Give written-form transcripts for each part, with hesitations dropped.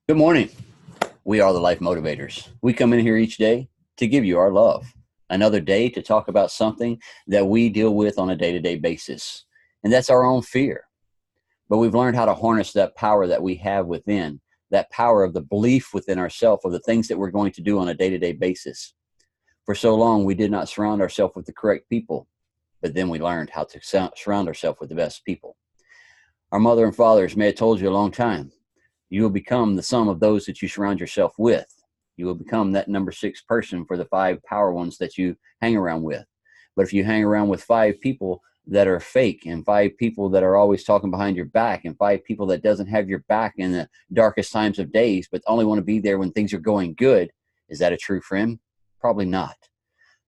Good morning. We are the Life Motivators. We come in here each day to give you our love. Another day to talk about something that we deal with on a day to day basis, and that's our own fear. But we've learned how to harness that power that we have within, that power of the belief within ourselves of the things that we're going to do on a day to day basis. For so long, we did not surround ourselves with the correct people, but then we learned how to surround ourselves with the best people. Our mother and fathers may have told you a long time, you will become the sum of those that you surround yourself with. You will become that number six person for the five power ones that you hang around with. But if you hang around with five people that are fake and five people that are always talking behind your back and five people that doesn't have your back in the darkest times of days, but only want to be there when things are going good, is that a true friend? Probably not.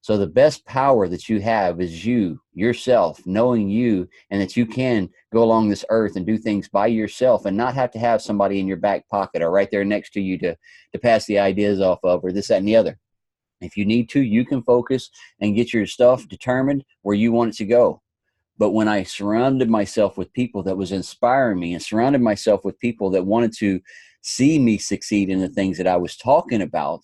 So the best power that you have is you, yourself, knowing you, and that you can go along this earth and do things by yourself and not have to have somebody in your back pocket or right there next to you to pass the ideas off of, or this, that, and the other. If you need to, you can focus and get your stuff determined where you want it to go. But when I surrounded myself with people that was inspiring me and surrounded myself with people that wanted to see me succeed in the things that I was talking about,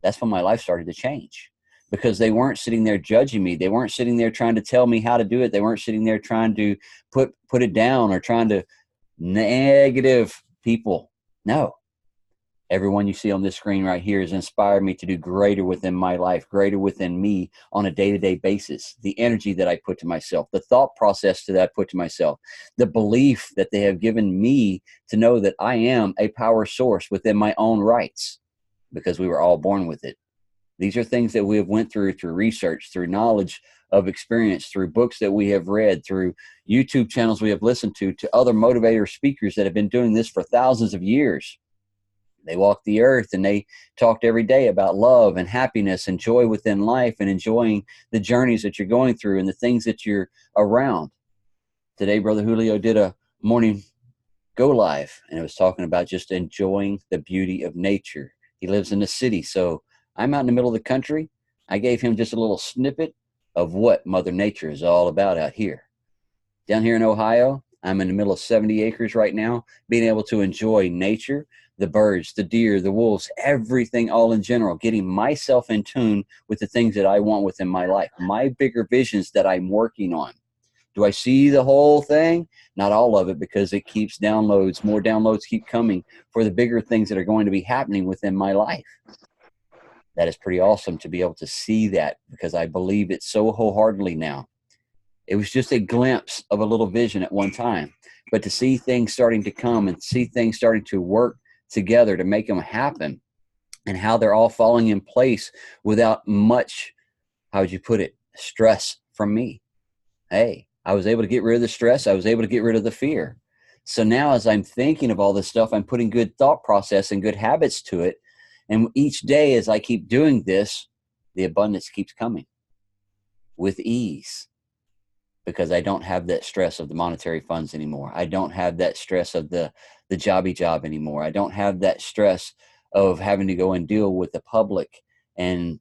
that's when my life started to change, because they weren't sitting there judging me. They weren't sitting there trying to tell me how to do it. They weren't sitting there trying to put it down or trying to negative people. No. Everyone you see on this screen right here has inspired me to do greater within my life, greater within me on a day-to-day basis. The energy that I put to myself, the thought process that I put to myself, the belief that they have given me to know that I am a power source within my own rights, because we were all born with it. These are things that we have went through research, through knowledge of experience, through books that we have read, through YouTube channels we have listened to other motivator speakers that have been doing this for thousands of years. They walked the earth and they talked every day about love and happiness and joy within life and enjoying the journeys that you're going through and the things that you're around. Today, Brother Julio did a morning go live, and it was talking about just enjoying the beauty of nature. He lives in the city, so I'm out in the middle of the country. I gave him just a little snippet of what Mother Nature is all about out here. Down here in Ohio, I'm in the middle of 70 acres right now, being able to enjoy nature, the birds, the deer, the wolves, everything all in general, getting myself in tune with the things that I want within my life, my bigger visions that I'm working on. Do I see the whole thing? Not all of it, because it keeps downloads. More downloads keep coming for the bigger things that are going to be happening within my life. That is pretty awesome to be able to see that, because I believe it so wholeheartedly now. It was just a glimpse of a little vision at one time, but to see things starting to come and see things starting to work together to make them happen, and how they're all falling in place without much, how would you put it, stress from me. Hey, I was able to get rid of the stress. I was able to get rid of the fear. So now as I'm thinking of all this stuff, I'm putting good thought process and good habits to it. And each day as I keep doing this, the abundance keeps coming with ease, because I don't have that stress of the monetary funds anymore. I don't have that stress of the jobby job anymore. I don't have that stress of having to go and deal with the public and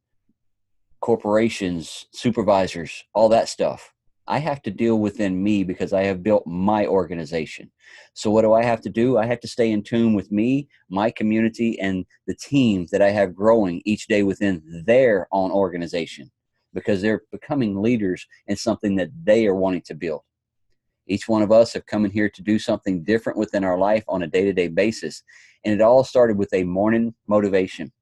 corporations, supervisors, all that stuff. I have to deal within me because I have built my organization. So what do I have to do? I have to stay in tune with me, my community, and the teams that I have growing each day within their own organization, because they're becoming leaders in something that they are wanting to build. Each one of us have come in here to do something different within our life on a day-to-day basis. And it all started with a morning motivation,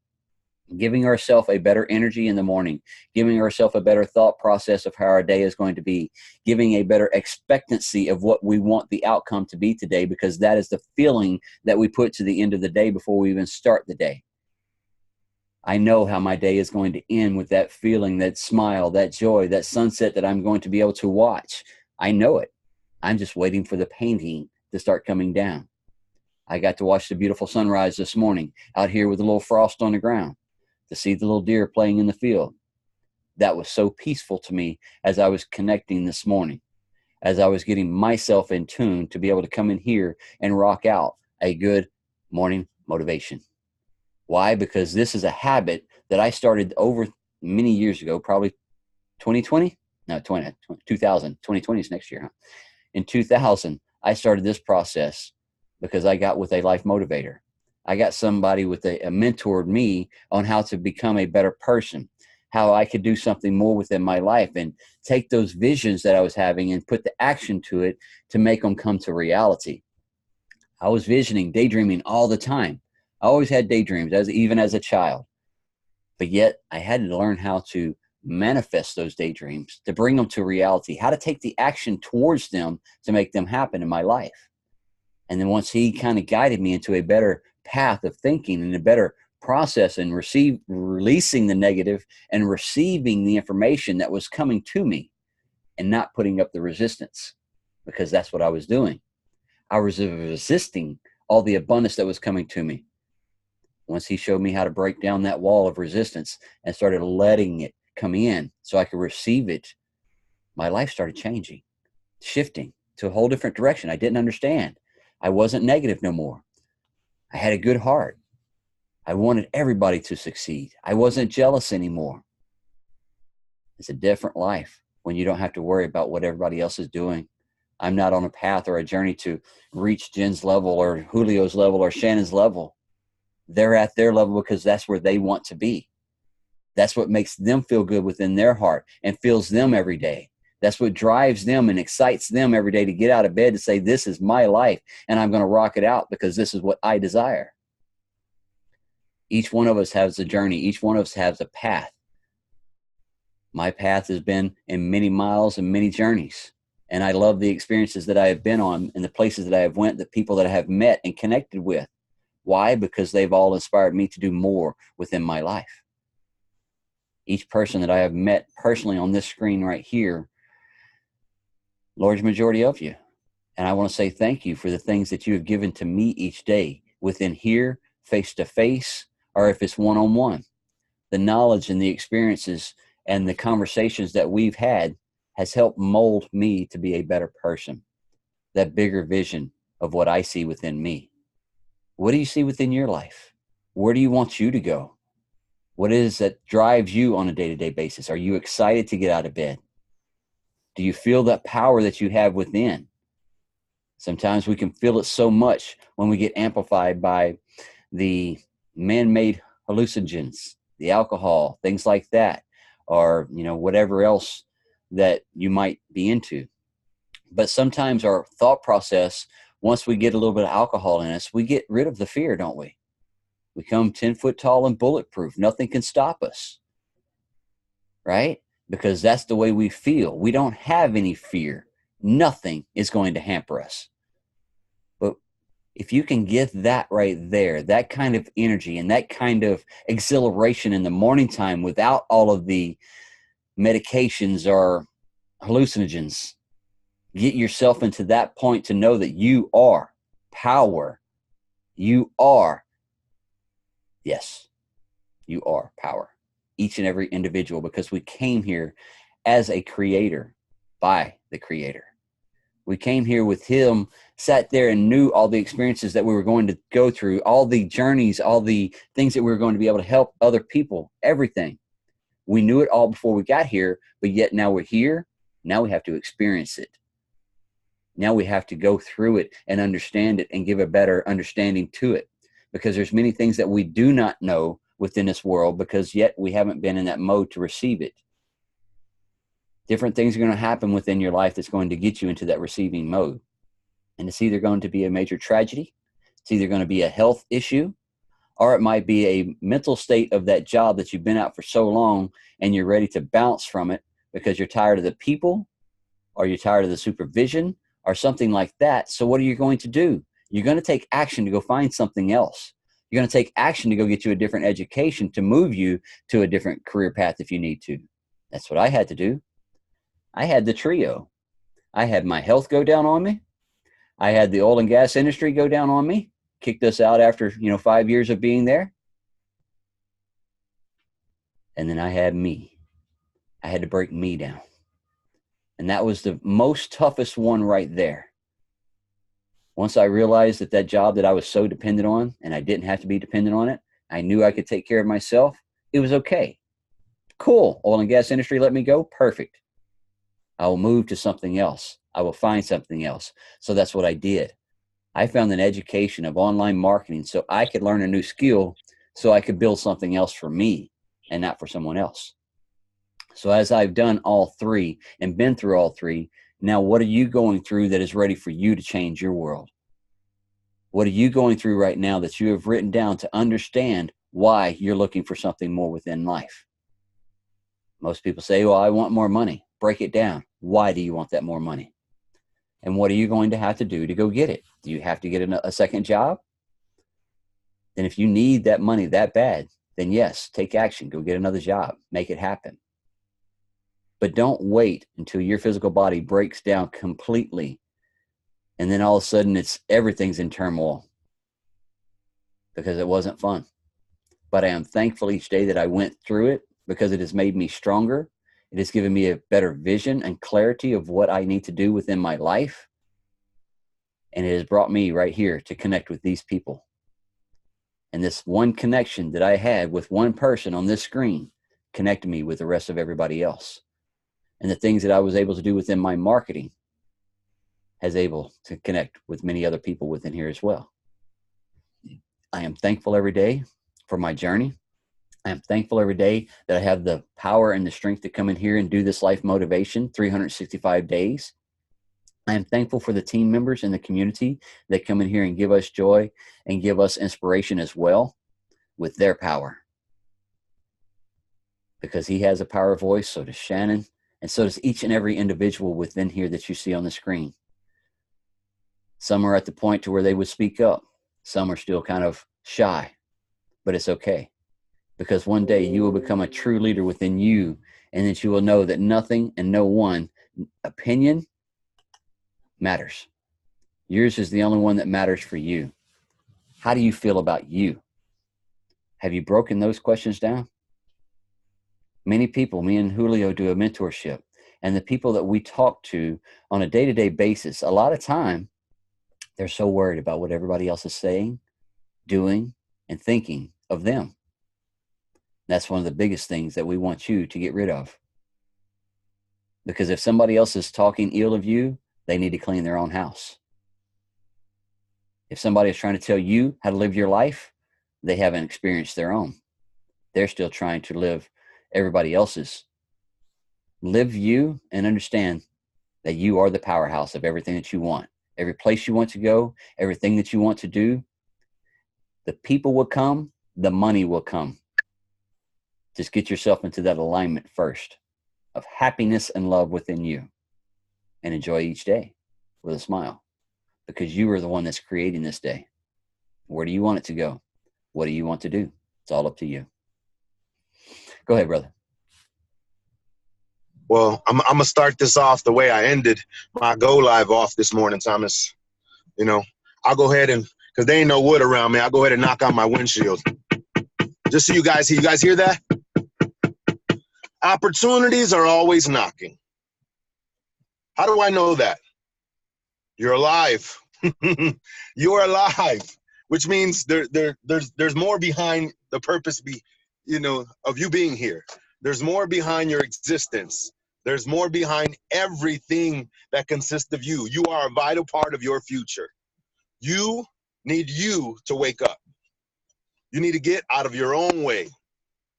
giving ourselves a better energy in the morning, giving ourselves a better thought process of how our day is going to be, giving a better expectancy of what we want the outcome to be today, because that is the feeling that we put to the end of the day before we even start the day. I know how my day is going to end with that feeling, that smile, that joy, that sunset that I'm going to be able to watch. I know it. I'm just waiting for the painting to start coming down. I got to watch the beautiful sunrise this morning out here with a little frost on the ground, to see the little deer playing in the field. That was so peaceful to me as I was connecting this morning, as I was getting myself in tune to be able to come in here and rock out a good morning motivation. Why? Because this is a habit that I started over many years ago, probably 2020? No, 2000. 2020 is next year, huh? In 2000, I started this process because I got with a life motivator. I got somebody with a mentored me on how to become a better person, how I could do something more within my life and take those visions that I was having and put the action to it to make them come to reality. I was visioning, daydreaming all the time. I always had daydreams, even as a child. But yet I had to learn how to manifest those daydreams, to bring them to reality, how to take the action towards them to make them happen in my life. And then once he kind of guided me into a better path of thinking and a better process and releasing the negative and receiving the information that was coming to me and not putting up the resistance, because that's what I was doing. I was resisting all the abundance that was coming to me. Once he showed me how to break down that wall of resistance and started letting it come in so I could receive it, my life started changing, shifting to a whole different direction. I didn't understand. I wasn't negative no more. I had a good heart. I wanted everybody to succeed. I wasn't jealous anymore. It's a different life when you don't have to worry about what everybody else is doing. I'm not on a path or a journey to reach Jen's level or Julio's level or Shannon's level. They're at their level because that's where they want to be. That's what makes them feel good within their heart and fills them every day. That's what drives them and excites them every day to get out of bed to say, this is my life and I'm going to rock it out because this is what I desire. Each one of us has a journey. Each one of us has a path. My path has been in many miles and many journeys. And I love the experiences that I have been on and the places that I have went, the people that I have met and connected with. Why? Because they've all inspired me to do more within my life. Each person that I have met personally on this screen right here, large majority of you. And I want to say thank you for the things that you have given to me each day within here, face to face, or if it's one-on-one. The knowledge and the experiences and the conversations that we've had has helped mold me to be a better person. That bigger vision of what I see within me. What do you see within your life? Where do you want you to go? What is that drives you on a day-to-day basis? Are you excited to get out of bed? Do you feel that power that you have within? Sometimes we can feel it so much when we get amplified by the man-made hallucinogens, the alcohol, things like that, or whatever else that you might be into. But sometimes our thought process, once we get a little bit of alcohol in us, we get rid of the fear, don't we? We come 10 foot tall and bulletproof. Nothing can stop us, right? Because that's the way we feel. We don't have any fear. Nothing is going to hamper us. But if you can get that right there, that kind of energy and that kind of exhilaration in the morning time without all of the medications or hallucinogens, get yourself into that point to know that you are power. You are, yes, you are power. Each and every individual, because we came here as a creator by the Creator. We came here with Him, sat there and knew all the experiences that we were going to go through, all the journeys, all the things that we were going to be able to help other people, everything. We knew it all before we got here, but yet now we're here. Now we have to experience it. Now we have to go through it and understand it and give a better understanding to it, because there's many things that we do not know within this world because yet we haven't been in that mode to receive it. Different things are going to happen within your life that's going to get you into that receiving mode. And it's either going to be a major tragedy, it's either going to be a health issue, or it might be a mental state of that job that you've been out for so long and you're ready to bounce from it because you're tired of the people or you're tired of the supervision or something like that. So what are you going to do? You're going to take action to go find something else. You're going to take action to go get you a different education to move you to a different career path if you need to. That's what I had to do. I had the trio. I had my health go down on me. I had the oil and gas industry go down on me, kicked us out after 5 years of being there. And then I had me. I had to break me down. And that was the most toughest one right there. Once I realized that job that I was so dependent on, and I didn't have to be dependent on it, I knew I could take care of myself. It was okay. Cool. Oil and gas industry let me go. Perfect. I will move to something else. I will find something else. So that's what I did. I found an education of online marketing so I could learn a new skill so I could build something else for me and not for someone else. So as I've done all three and been through all three, now what are you going through that is ready for you to change your world? What are you going through right now that you have written down to understand why you're looking for something more within life? Most people say, well, I want more money. Break it down. Why do you want that more money? And what are you going to have to do to go get it? Do you have to get a second job? Then if you need that money that bad, then yes, take action. Go get another job. Make it happen. But don't wait until your physical body breaks down completely. And then all of a sudden everything's in turmoil, because it wasn't fun. But I am thankful each day that I went through it, because it has made me stronger. It has given me a better vision and clarity of what I need to do within my life. And it has brought me right here to connect with these people. And this one connection that I had with one person on this screen connected me with the rest of everybody else. And the things that I was able to do within my marketing has able to connect with many other people within here as well. I am thankful every day for my journey. I am thankful every day that I have the power and the strength to come in here and do this life motivation 365 days. I am thankful for the team members in the community that come in here and give us joy and give us inspiration as well with their power. Because he has a power voice, so does Shannon, and so does each and every individual within here that you see on the screen. Some are at the point to where they would speak up. Some are still kind of shy, but it's okay. Because one day you will become a true leader within you, and that you will know that nothing and no one opinion matters. Yours is the only one that matters for you. How do you feel about you? Have you broken those questions down? Many people, me and Julio do a mentorship, and the people that we talk to on a day-to-day basis, a lot of time, they're so worried about what everybody else is saying, doing, and thinking of them. That's one of the biggest things that we want you to get rid of. Because if somebody else is talking ill of you, they need to clean their own house. If somebody is trying to tell you how to live your life, they haven't experienced their own. They're still trying to live everybody else's. Live you and understand that you are the powerhouse of everything that you want. Every place you want to go, everything that you want to do, the people will come, the money will come. Just get yourself into that alignment first of happiness and love within you, and enjoy each day with a smile, because you are the one that's creating this day. Where do you want it to go? What do you want to do? It's all up to you. Go ahead, brother. Well, I'm going to start this off the way I ended my Go Live off this morning, Thomas. You know, I'll go ahead and, because there ain't no wood around me, I'll go ahead and knock on my windshield. Just so you guys hear that? Opportunities are always knocking. How do I know that? You're alive. You're alive, which means there's more behind the purpose of you being here. There's more behind your existence. There's more behind everything that consists of you. You are a vital part of your future. You need you to wake up. You need to get out of your own way.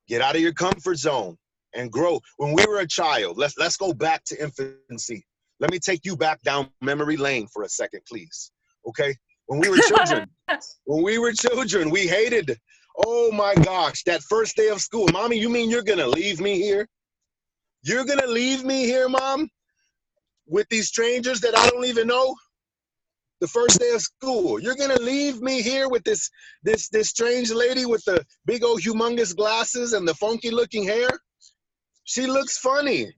Get out of your comfort zone and grow. When we were a child, let's go back to infancy. Let me take you back down memory lane for a second, please. Okay? When we were children, we hated, oh my gosh, that first day of school. Mommy, you mean you're going to leave me here? You're going to leave me here, Mom, with these strangers that I don't even know? The first day of school. You're going to leave me here with this strange lady with the big old humongous glasses and the funky looking hair? She looks funny.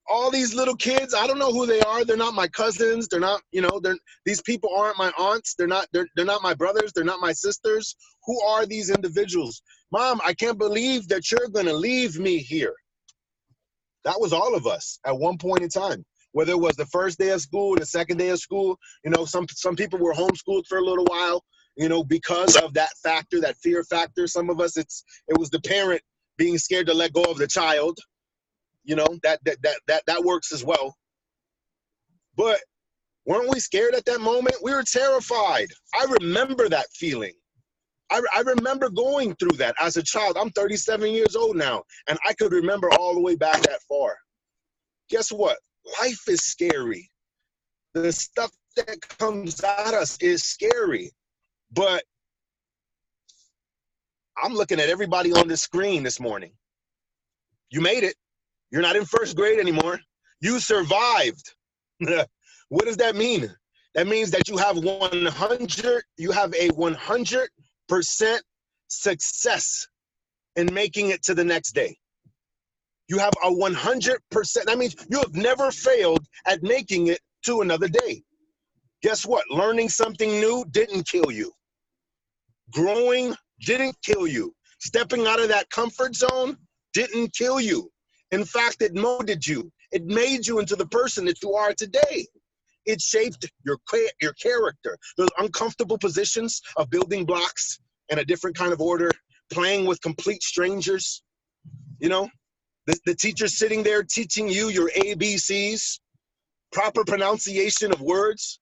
All these little kids, I don't know who they are. They're not my cousins. They're not, these people aren't my aunts. They're not my brothers. They're not my sisters. Who are these individuals? Mom, I can't believe that you're going to leave me here. That was all of us at one point in time. Whether it was the first day of school, the second day of school, some people were homeschooled for a little while, because of that factor, that fear factor. Some of us, it was the parent being scared to let go of the child. That works as well. But Weren't we scared at that moment? We were terrified. I remember that feeling. I remember going through that as a child. I'm 37 years old now, and I could remember all the way back that far. Guess what? Life is scary. The stuff that comes at us is scary. But I'm looking at everybody on the screen this morning. You made it. You're not in first grade anymore. You survived. What does that mean? That means that you have a 100% success in making it to the next day. You have a 100%. That means you have never failed at making it to another day. Guess what? Learning something new didn't kill you. Growing didn't kill you. Stepping out of that comfort zone didn't kill you. In fact, it molded you. It made you into the person that you are today. It shaped your character. Those uncomfortable positions of building blocks in a different kind of order, playing with complete strangers, you know, the teacher sitting there teaching you your ABCs, proper pronunciation of words,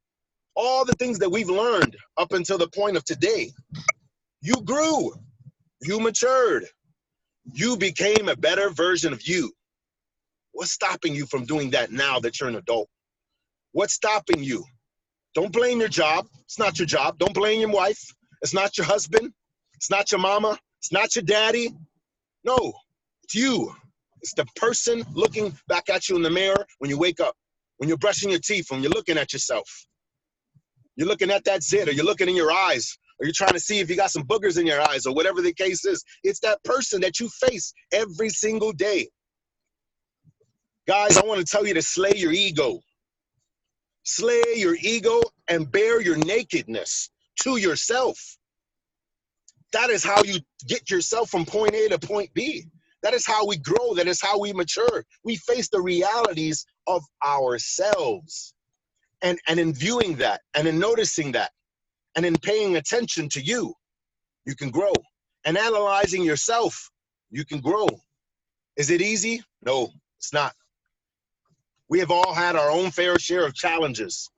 all the things that we've learned up until the point of today. You grew, you matured, you became a better version of you. What's stopping you from doing that now that you're an adult? What's stopping you? Don't blame your job. It's not your job. Don't blame your wife. It's not your husband. It's not your mama. It's not your daddy. No, it's you. It's the person looking back at you in the mirror when you wake up, when you're brushing your teeth, when you're looking at yourself. You're looking at that zit, or you're looking in your eyes, or you're trying to see if you got some boogers in your eyes, or whatever the case is. It's that person that you face every single day. Guys, I want to tell you to slay your ego. Slay your ego and bear your nakedness to yourself. That is how you get yourself from point A to point B. That is how we grow. That is how we mature. We face the realities of ourselves. And in viewing that, and in noticing that, and in paying attention to you, you can grow. And analyzing yourself, you can grow. Is it easy? No, it's not. We have all had our own fair share of challenges.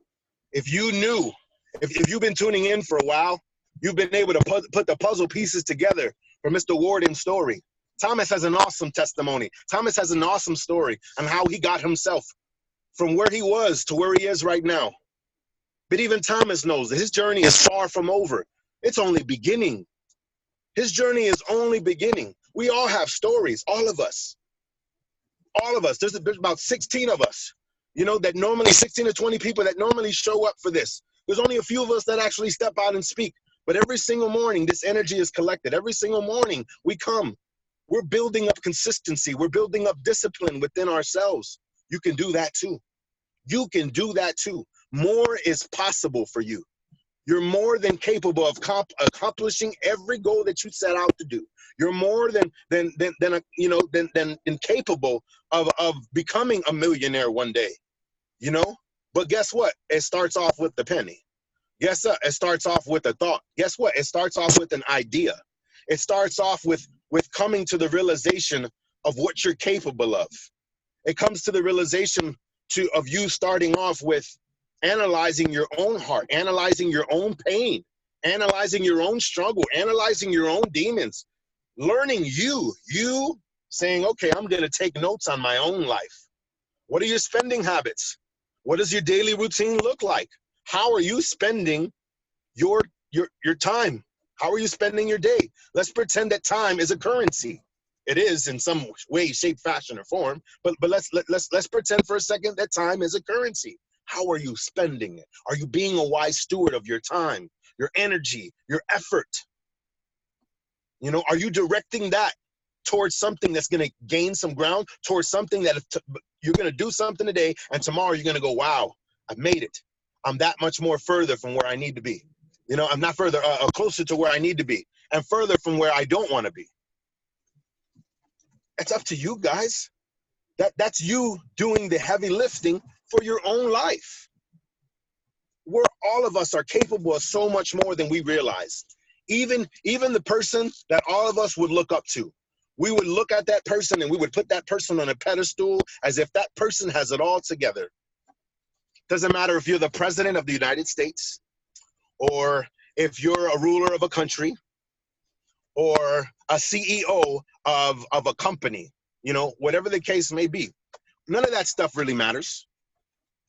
If you knew, if you've been tuning in for a while, you've been able to put the puzzle pieces together for Mr. Warden's story. Thomas has an awesome testimony. Thomas has an awesome story on how he got himself from where he was to where he is right now. But even Thomas knows that his journey is far from over. It's only beginning. His journey is only beginning. We all have stories, all of us. All of us. There's about 16 of us, you know, that normally 16 to 20 people that normally show up for this. There's only a few of us that actually step out and speak. But every single morning, this energy is collected. Every single morning we come. We're building up consistency. We're building up discipline within ourselves. You can do that too. You can do that too. More is possible for you. You're more than capable of accomplishing every goal that you set out to do. You're more than capable of becoming a millionaire one day, you know? But guess what? It starts off with the penny. Guess what? It starts off with a thought. Guess what? It starts off with an idea. It starts off with coming to the realization of what you're capable of. It comes to the realization of you starting off with analyzing your own heart, analyzing your own pain, analyzing your own struggle, analyzing your own demons, learning you saying, okay, I'm going to take notes on my own life. What are your spending habits? What does your daily routine look like? How are you spending your time? How are you spending your day? Let's pretend that time is a currency. It is in some way, shape, fashion, or form, but let's pretend for a second that time is a currency. How are you spending it? Are you being a wise steward of your time, your energy, your effort? You know, are you directing that towards something that's going to gain some ground, towards something that you're going to do something today, and tomorrow you're going to go, wow, I've made it. I'm that much more further from where I need to be. You know, I'm not further, closer to where I need to be, and further from where I don't want to be. It's up to you guys. That's you doing the heavy lifting for your own life. All of us are capable of so much more than we realize. Even the person that all of us would look up to. We would look at that person and we would put that person on a pedestal as if that person has it all together. Doesn't matter if you're the president of the United States, or if you're a ruler of a country, or a CEO of a company, whatever the case may be. None of that stuff really matters.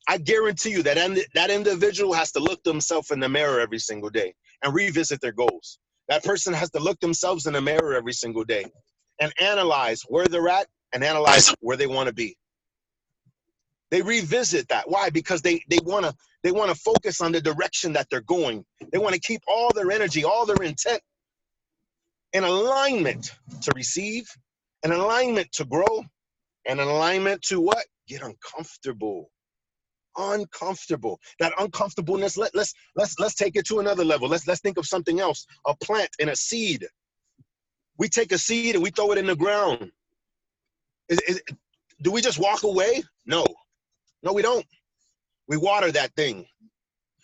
I guarantee you that individual has to look themselves in the mirror every single day and revisit their goals. That person has to look themselves in the mirror every single day and analyze where they're at and analyze where they want to be. They revisit that. Why? Because they want to focus on the direction that they're going. They want to keep all their energy, all their intent in alignment to receive, an alignment to grow, and an alignment to what? Get uncomfortable. Uncomfortable. That uncomfortableness, let's take it to another level. Let's think of something else. A plant and a seed. We take a seed and we throw it in the ground. Do we just walk away? No, we don't. We water that thing.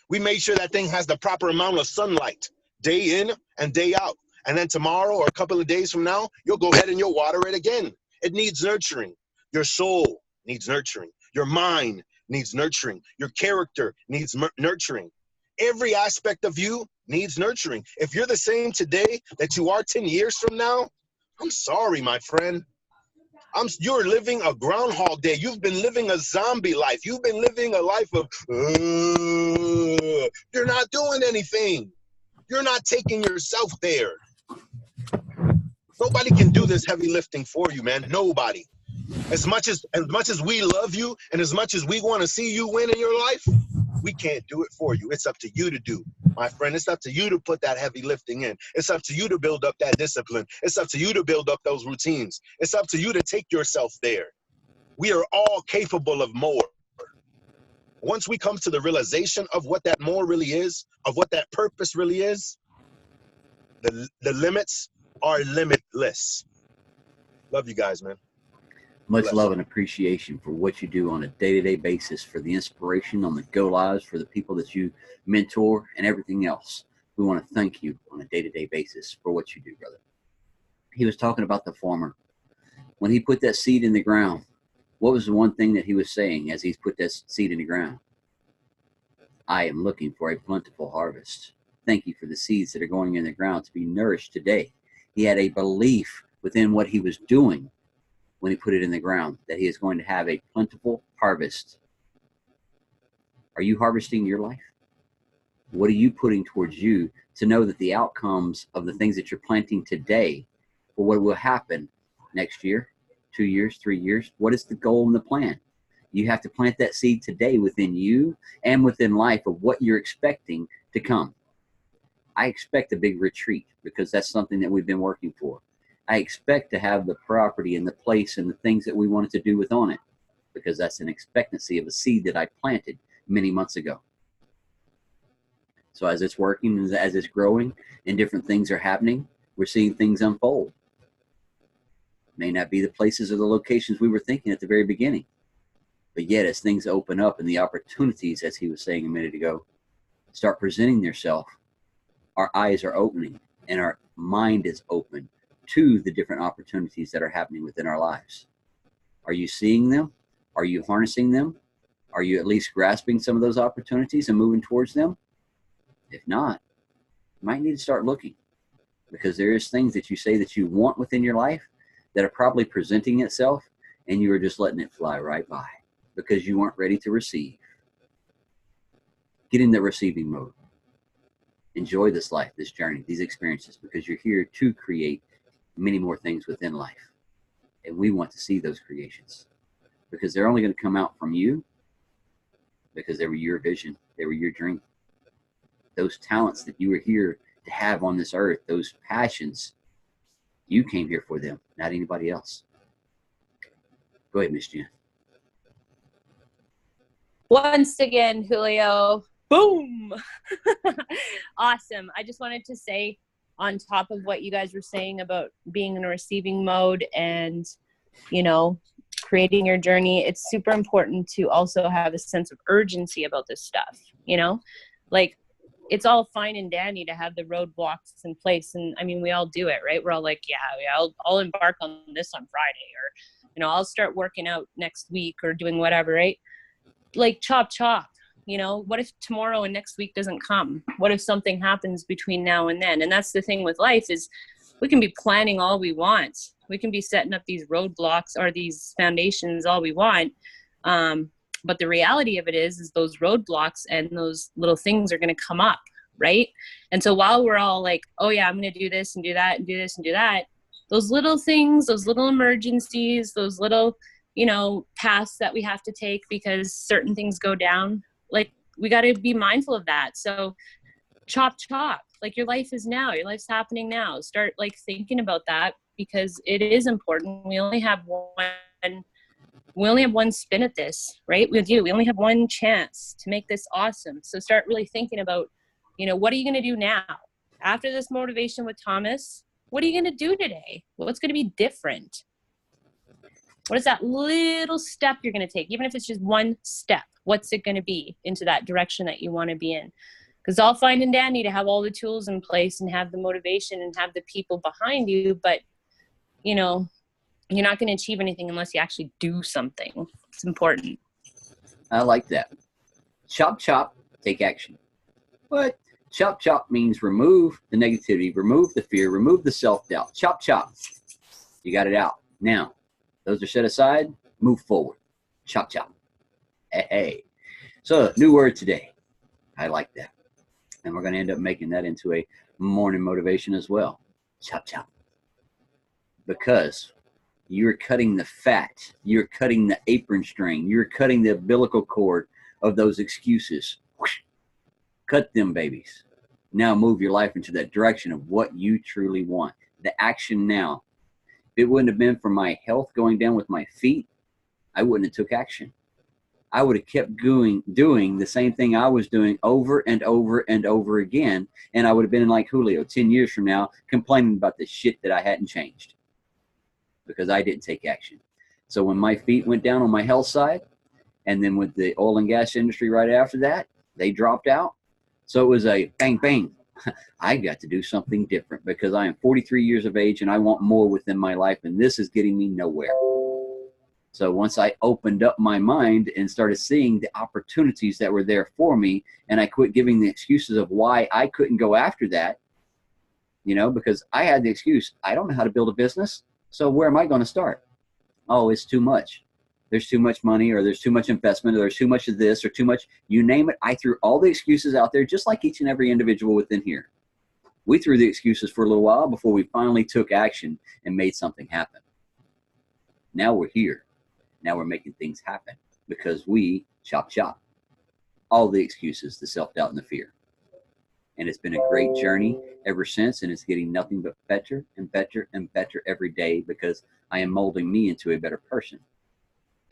We make sure that thing has the proper amount of sunlight day in and day out. And then tomorrow or a couple of days from now, you'll go ahead and you'll water it again. It needs nurturing. Your soul needs nurturing. Your mind needs nurturing. Your character needs nurturing. Every aspect of you needs nurturing. If you're the same today that you are 10 years from now, I'm sorry, my friend. You're living a Groundhog Day. You've been living a zombie life. You've been living a life of, you're not doing anything. You're not taking yourself there. Nobody can do this heavy lifting for you, man. Nobody. As much as we love you and as much as we want to see you win in your life, we can't do it for you. It's up to you to do, my friend. It's up to you to put that heavy lifting in. It's up to you to build up that discipline. It's up to you to build up those routines. It's up to you to take yourself there. We are all capable of more. Once we come to the realization of what that more really is, of what that purpose really is, the limits are limitless. Love you guys, man. Much love and appreciation for what you do on a day-to-day basis, for the inspiration on the Go Lives, for the people that you mentor, and everything else. We want to thank you on a day-to-day basis for what you do, brother. He was talking about the farmer. When he put that seed in the ground, what was the one thing that he was saying as he's put that seed in the ground? I am looking for a plentiful harvest. Thank you for the seeds that are going in the ground to be nourished today. He had a belief within what he was doing when he put it in the ground, that he is going to have a plentiful harvest. Are you harvesting your life? What are you putting towards you to know that the outcomes of the things that you're planting today, for what will happen next year, 2 years, 3 years? What is the goal and the plan? You have to plant that seed today within you and within life of what you're expecting to come. I expect a big retreat because that's something that we've been working for. I expect to have the property and the place and the things that we wanted to do with on it, because that's an expectancy of a seed that I planted many months ago. So as it's working, as it's growing and different things are happening, we're seeing things unfold. May not be the places or the locations we were thinking at the very beginning, but yet as things open up and the opportunities, as he was saying a minute ago, start presenting themselves, our eyes are opening and our mind is open to the different opportunities that are happening within our lives. Are you seeing them? Are you harnessing them? Are you at least grasping some of those opportunities and moving towards them? If not, you might need to start looking, because there is things that you say that you want within your life that are probably presenting itself and you are just letting it fly right by because you weren't ready to receive. Get in the receiving mode. Enjoy this life, this journey, these experiences, because you're here to create many more things within life. And we want to see those creations because they're only going to come out from you because they were your vision. They were your dream. Those talents that you were here to have on this earth, those passions, you came here for them, not anybody else. Go ahead, Miss Jen. Once again, Julio, boom. Awesome. I just wanted to say, on top of what you guys were saying about being in a receiving mode and, creating your journey, it's super important to also have a sense of urgency about this stuff, like it's all fine and dandy to have the roadblocks in place. And I mean, we all do it, right? We're all like, yeah, I'll embark on this on Friday, or, I'll start working out next week or doing whatever, right? Like chop, You know, what if tomorrow and next week doesn't come? What if something happens between now and then? And that's the thing with life is we can be planning all we want. We can be setting up these roadblocks or these foundations all we want. But the reality of it is those roadblocks and those little things are going to come up, right? And so while we're all like, oh yeah, I'm going to do this and do that and do this and do that, those little things, those little emergencies, those little, you know, paths that we have to take because certain things go down, like we got to be mindful of that. So chop, like your life is now, your life's happening now. Start like thinking about that because it is important. We only have one spin at this, right? We only have one chance to make this awesome. So start really thinking about, you know, what are you going to do now after this motivation with Thomas? What are you going to do today? What's going to be different? What is that little step you're going to take? Even if it's just one step, what's it going to be into that direction that you want to be in? Because all fine and dandy to have all the tools in place and have the motivation and have the people behind you, but, you know, you're not going to achieve anything unless you actually do something. It's important. I like that. Chop, chop, take action. What? Chop, chop means remove the negativity, remove the fear, remove the self-doubt. Chop, chop. You got it out. Now, those are set aside. Move forward. Chop, chop. Hey. So, new word today. I like that. And we're going to end up making that into a morning motivation as well. Chop, chop. Because you're cutting the fat. You're cutting the apron string. You're cutting the umbilical cord of those excuses. Whoosh. Cut them babies. Now move your life into that direction of what you truly want. The action now. If it wouldn't have been for my health going down with my feet, I wouldn't have took action. I would have kept doing the same thing I was doing over and over and over again. And I would have been like Julio 10 years from now complaining about the shit that I hadn't changed because I didn't take action. So when my feet went down on my health side, and then with the oil and gas industry right after that, they dropped out. So it was a bang, bang. I got to do something different because I am 43 years of age and I want more within my life. And this is getting me nowhere. So once I opened up my mind and started seeing the opportunities that were there for me, and I quit giving the excuses of why I couldn't go after that, you know, because I had the excuse, I don't know how to build a business. So where am I going to start? Oh, it's too much. There's too much money, or there's too much investment, or there's too much of this, or too much, you name it. I threw all the excuses out there, just like each and every individual within here. We threw the excuses for a little while before we finally took action and made something happen. Now we're here. Now we're making things happen because we chop. All the excuses, the self-doubt and the fear. And it's been a great journey ever since, and it's getting nothing but better and better and better every day because I am molding me into a better person.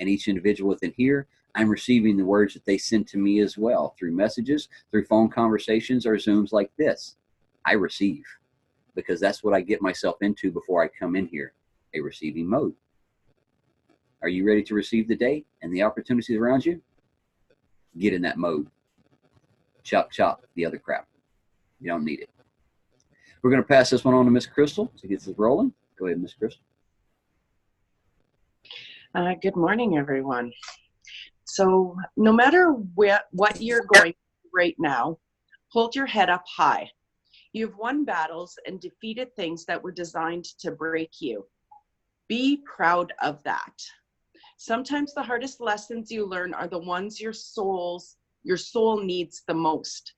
And each individual within here, I'm receiving the words that they send to me as well through messages, through phone conversations, or Zooms like this. I receive because that's what I get myself into before I come in here, a receiving mode. Are you ready to receive the day and the opportunities around you? Get in that mode. Chop the other crap. You don't need it. We're going to pass this one on to Miss Crystal to get this rolling. Go ahead, Miss Crystal. Good morning, everyone. So no matter what you're going through right now, hold your head up high. You've won battles and defeated things that were designed to break you. Be proud of that. Sometimes the hardest lessons you learn are the ones your soul needs the most.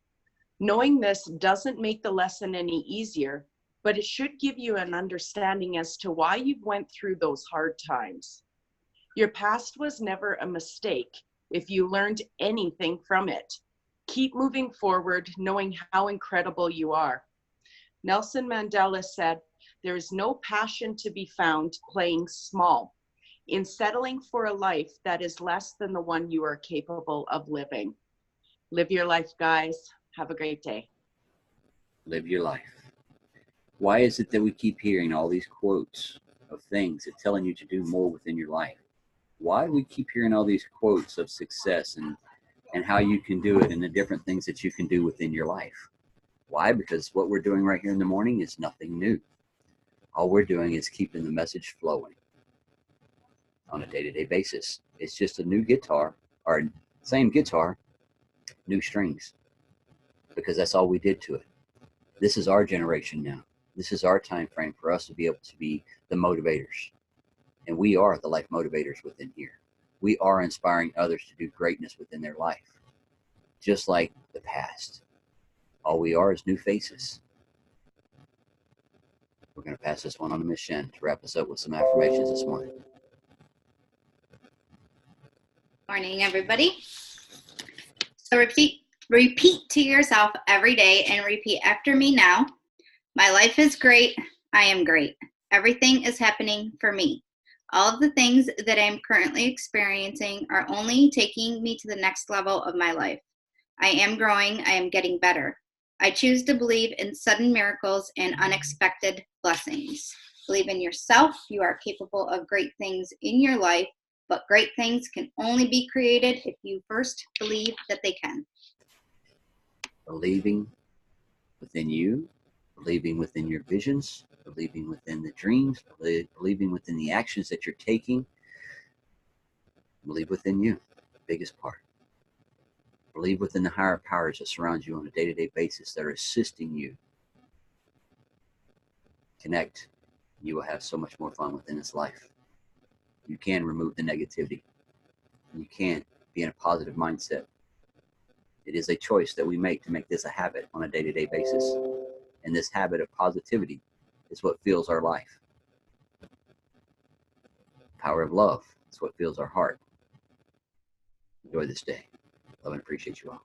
Knowing this doesn't make the lesson any easier, but it should give you an understanding as to why you went through those hard times. Your past was never a mistake if you learned anything from it. Keep moving forward, knowing how incredible you are. Nelson Mandela said, "There is no passion to be found playing small, in settling for a life that is less than the one you are capable of living." Live your life, guys. Have a great day. Live your life. Why is it that we keep hearing all these quotes of things that telling you to do more within your life? Why do we keep hearing all these quotes of success and how you can do it and the different things that you can do within your life? Why? Because what we're doing right here in the morning is nothing new. All we're doing is keeping the message flowing on a day-to-day basis. It's just a new guitar, or same guitar, new strings, because that's all we did to it. This is our generation now. This is our time frame for us to be able to be the motivators. And we are the life motivators within here. We are inspiring others to do greatness within their life, just like the past. All we are is new faces. We're going to pass this one on to Miss Shen to wrap us up with some affirmations this morning. Morning, everybody. So repeat to yourself every day and repeat after me now. My life is great. I am great. Everything is happening for me. All of the things that I'm currently experiencing are only taking me to the next level of my life. I am growing. I am getting better. I choose to believe in sudden miracles and unexpected blessings. Believe in yourself. You are capable of great things in your life, but great things can only be created if you first believe that they can. Believing within you, believing within your visions, believing within the dreams, believing within the actions that you're taking. Believe within you, biggest part. Believe within the higher powers that surround you on a day-to-day basis that are assisting you. Connect. You will have so much more fun within this life. You can remove the negativity. You can be in a positive mindset. It is a choice that we make to make this a habit on a day-to-day basis. And this habit of positivity is what fuels our life. Power of love is what fuels our heart. Enjoy this day. Love and appreciate you all.